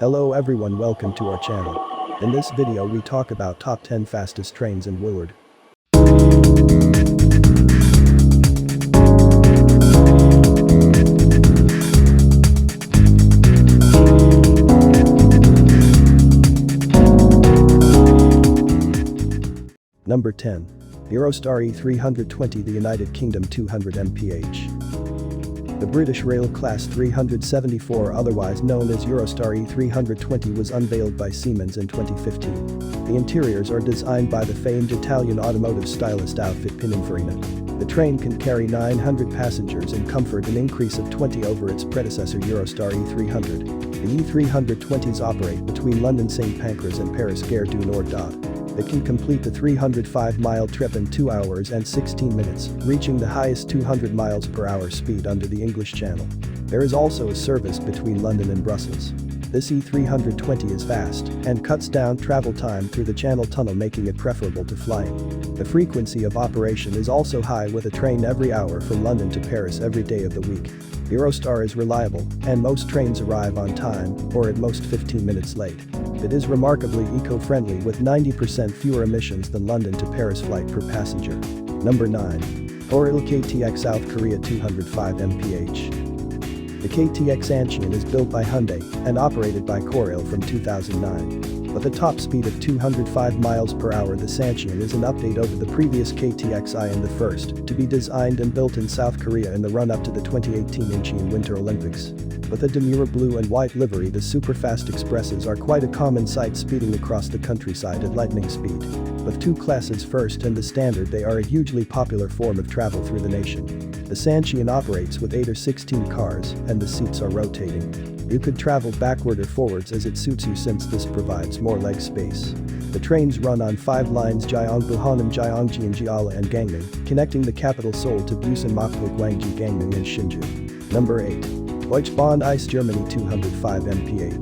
Hello everyone, welcome to our channel. In this video we talk about top 10 fastest trains in world. Number 10. Eurostar E320, the United Kingdom 200 mph. The British Rail Class 374, otherwise known as Eurostar E320, was unveiled by Siemens in 2015. The interiors are designed by the famed Italian automotive stylist outfit Pininfarina. The train can carry 900 passengers in comfort, an increase of 20 over its predecessor Eurostar E300. The E320s operate between London St Pancras and Paris Gare du Nord. It can complete the 305-mile trip in 2 hours and 16 minutes, reaching the highest 200 miles per hour speed under the English Channel. There is also a service between London and Brussels. This E320 is fast and cuts down travel time through the Channel Tunnel, making it preferable to flying. The frequency of operation is also high, with a train every hour from London to Paris every day of the week. Eurostar is reliable, and most trains arrive on time, or at most 15 minutes late. It is remarkably eco-friendly, with 90% fewer emissions than London to Paris flight per passenger. Number 9. Korail KTX South Korea 205 mph. The KTX Ancheon is built by Hyundai and operated by Korail from 2009. With a top speed of 205 miles per hour, the Ancheon is an update over the previous KTX-I and the first to be designed and built in South Korea in the run-up to the 2018 Incheon Winter Olympics. With a demure blue and white livery, the super-fast expresses are quite a common sight, speeding across the countryside at lightning speed. With two classes, first and the standard, they are a hugely popular form of travel through the nation. The Ancheon operates with 8 or 16 cars, and the seats are rotating. You could travel backward or forwards as it suits you, since this provides more leg space. The trains run on 5 lines: Gyeongbu, Hanam, Gyeonggi, and Gyeolla, and Gangneung, connecting the capital Seoul to Busan, Mokpo, Gwangi, Gangneung, and Shinju. Number 8. Deutsche Bahn ICE Germany 205 mph.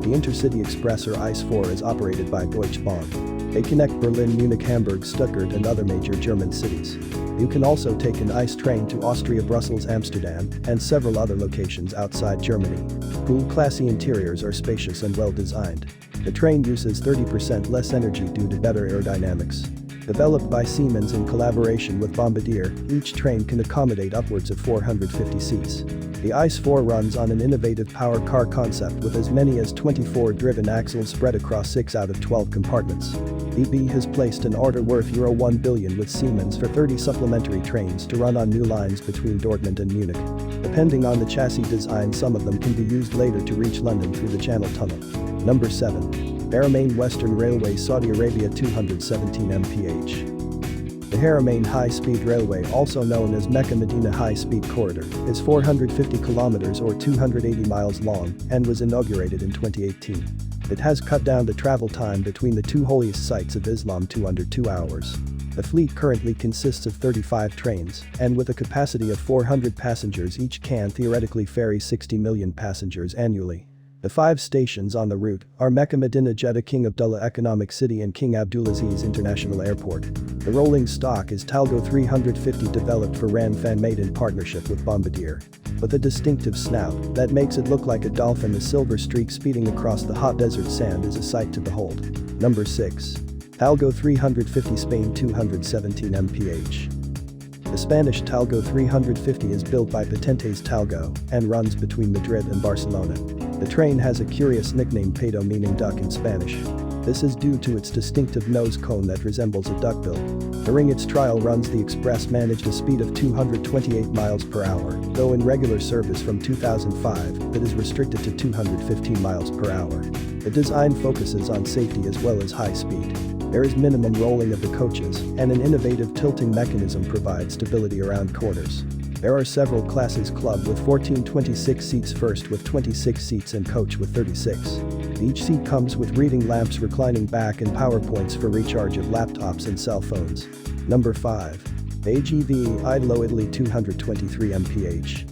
The Intercity Express, or ICE 4, is operated by Deutsche Bahn. They connect Berlin, Munich, Hamburg, Stuttgart, and other major German cities. You can also take an ICE train to Austria, Brussels, Amsterdam, and several other locations outside Germany. Cool, classy interiors are spacious and well designed. The train uses 30% less energy due to better aerodynamics. Developed by Siemens in collaboration with Bombardier, each train can accommodate upwards of 450 seats. The ICE 4 runs on an innovative power car concept with as many as 24 driven axles spread across 6 out of 12 compartments. BB has placed an order worth €1 billion with Siemens for 30 supplementary trains to run on new lines between Dortmund and Munich. Depending on the chassis design, some of them can be used later to reach London through the Channel Tunnel. Number 7. Haramain Western Railway Saudi Arabia 217 mph. The Haramain High-Speed Railway, also known as Mecca-Medina High-Speed Corridor, is 450 kilometers or 280 miles long and was inaugurated in 2018. It has cut down the travel time between the two holiest sites of Islam to under 2 hours. The fleet currently consists of 35 trains, and with a capacity of 400 passengers each, can theoretically ferry 60 million passengers annually. The 5 stations on the route are Mecca, Medina, Jeddah, King Abdullah Economic City, and King Abdulaziz International Airport. The rolling stock is Talgo 350, developed for Ranfan, made in partnership with Bombardier. With a distinctive snout that makes it look like a dolphin, the silver streak speeding across the hot desert sand is a sight to behold. Number 6. Talgo 350 Spain 217 mph. The Spanish Talgo 350 is built by Potentes Talgo and runs between Madrid and Barcelona. The train has a curious nickname, Pato, meaning duck in Spanish. This is due to its distinctive nose cone that resembles a duckbill. During its trial runs, the Express managed a speed of 228 miles per hour, though in regular service from 2005, it is restricted to 215 miles per hour. The design focuses on safety as well as high speed. There is minimum rolling of the coaches, and an innovative tilting mechanism provides stability around corners. There are several classes: club with 14, 26 seats, first with 26 seats, and coach with 36. Each seat comes with reading lamps, reclining back, and power points for recharge of laptops and cell phones. Number 5. AGV Idolo Italy 223 mph.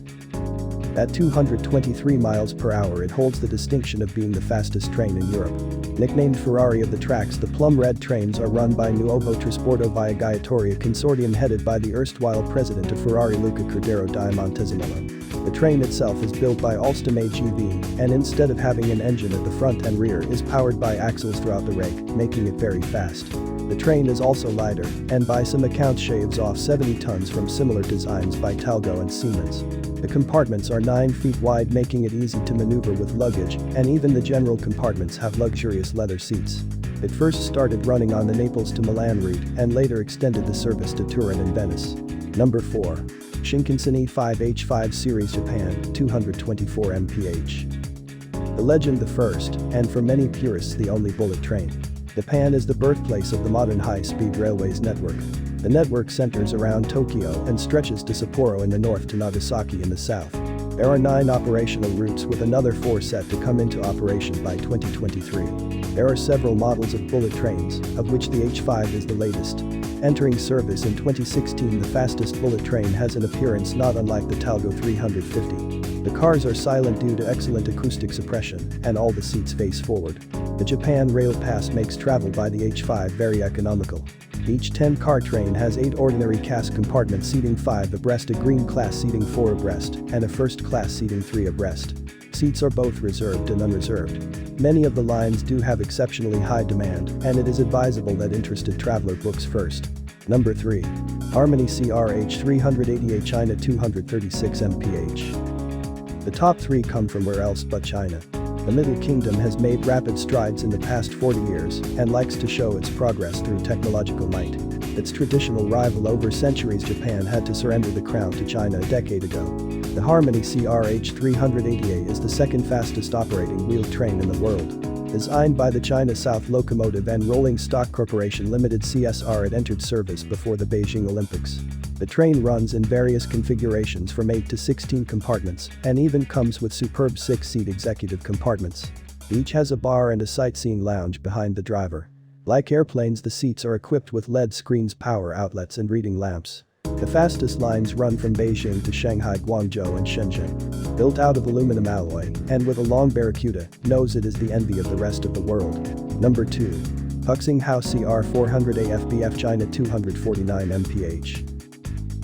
At 223 miles per hour, it holds the distinction of being the fastest train in Europe. Nicknamed Ferrari of the tracks, the plum red trains are run by Nuovo Trasporto Via Ghiatoria consortium headed by the erstwhile president of Ferrari Luca Cordero di Montezemolo. The train itself is built by Alstom AGV, and instead of having an engine at the front and rear, is powered by axles throughout the rake, making it very fast. The train is also lighter, and by some accounts shaves off 70 tons from similar designs by Talgo and Siemens. The compartments are 9 feet wide, making it easy to maneuver with luggage, and even the general compartments have luxurious leather seats. It first started running on the Naples to Milan route and later extended the service to Turin and Venice. Number 4. Shinkansen E5H5 Series Japan, 224 mph. The legend, the first, and for many purists the only bullet train. Japan is the birthplace of the modern high-speed railways network. The network centers around Tokyo and stretches to Sapporo in the north to Nagasaki in the south. There are 9 operational routes with another 4 set to come into operation by 2023. There are several models of bullet trains, of which the H5 is the latest. Entering service in 2016, the fastest bullet train has an appearance not unlike the Talgo 350. The cars are silent due to excellent acoustic suppression, and all the seats face forward. The Japan Rail Pass makes travel by the H5 very economical. Each 10-car train has 8 ordinary cask compartments seating 5 abreast, a green class seating 4 abreast, and a first class seating 3 abreast. Seats are both reserved and unreserved. Many of the lines do have exceptionally high demand, and it is advisable that interested traveler books first. Number 3. Harmony CRH 388 China 236 mph. The top 3 come from where else but China. The Middle Kingdom has made rapid strides in the past 40 years and likes to show its progress through technological might. Its traditional rival over centuries, Japan, had to surrender the crown to China a decade ago. The Harmony CRH 388 is the second fastest operating wheeled train in the world. Designed by the China South Locomotive and Rolling Stock Corporation Limited (CSR), it entered service before the Beijing Olympics. The train runs in various configurations from 8 to 16 compartments and even comes with superb 6-seat executive compartments. Each has a bar and a sightseeing lounge behind the driver. Like airplanes, the seats are equipped with LED screens, power outlets, and reading lamps. The fastest lines run from Beijing to Shanghai, Guangzhou, and Shenzhen. Built out of aluminum alloy and with a long barracuda nose, it is the envy of the rest of the world. Number 2. Fuxinghao CR400 AFBF China 249 mph.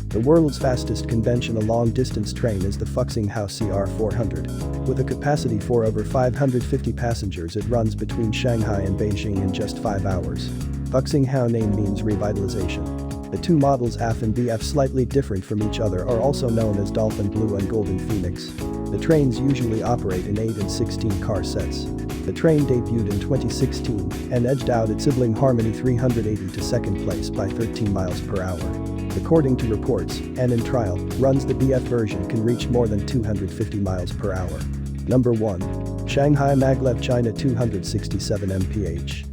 The world's fastest conventional long-distance train is the Fuxinghao CR400. With a capacity for over 550 passengers, it runs between Shanghai and Beijing in just 5 hours. Fuxinghao name means revitalization. The 2 models AF and BF, slightly different from each other, are also known as Dolphin Blue and Golden Phoenix. The trains usually operate in 8 and 16 car sets. The train debuted in 2016 and edged out its sibling Harmony 380 to second place by 13 miles per hour. According to reports, and in trial runs, the BF version can reach more than 250 miles per hour. Number 1. Shanghai Maglev China 267 mph.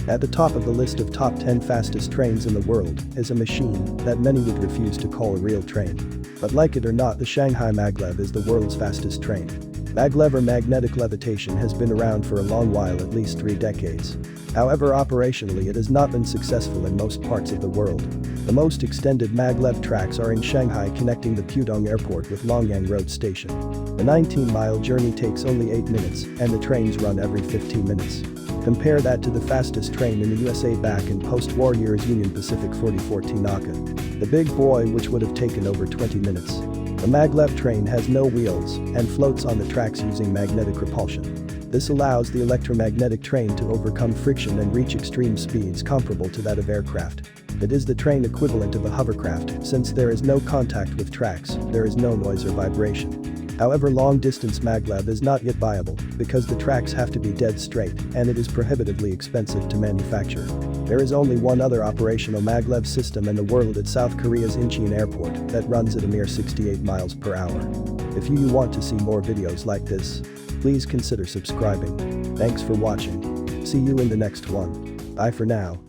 At the top of the list of top 10 fastest trains in the world is a machine that many would refuse to call a real train. But like it or not, the Shanghai Maglev is the world's fastest train. Maglev, or magnetic levitation, has been around for a long while, at least 3 decades. However, operationally it has not been successful in most parts of the world. The most extended maglev tracks are in Shanghai, connecting the Pudong Airport with Longyang Road Station. The 19-mile journey takes only 8 minutes, and the trains run every 15 minutes. Compare that to the fastest train in the USA back in post-war years, Union Pacific 4014 Naka. The big boy, which would have taken over 20 minutes. The maglev train has no wheels and floats on the tracks using magnetic propulsion. This allows the electromagnetic train to overcome friction and reach extreme speeds comparable to that of aircraft. It is the train equivalent of a hovercraft, since there is no contact with tracks, there is no noise or vibration. However, long-distance maglev is not yet viable because the tracks have to be dead straight and it is prohibitively expensive to manufacture. There is only one other operational maglev system in the world at South Korea's Incheon Airport that runs at a mere 68 miles per hour. If you want to see more videos like this, please consider subscribing. Thanks for watching. See you in the next one. Bye for now.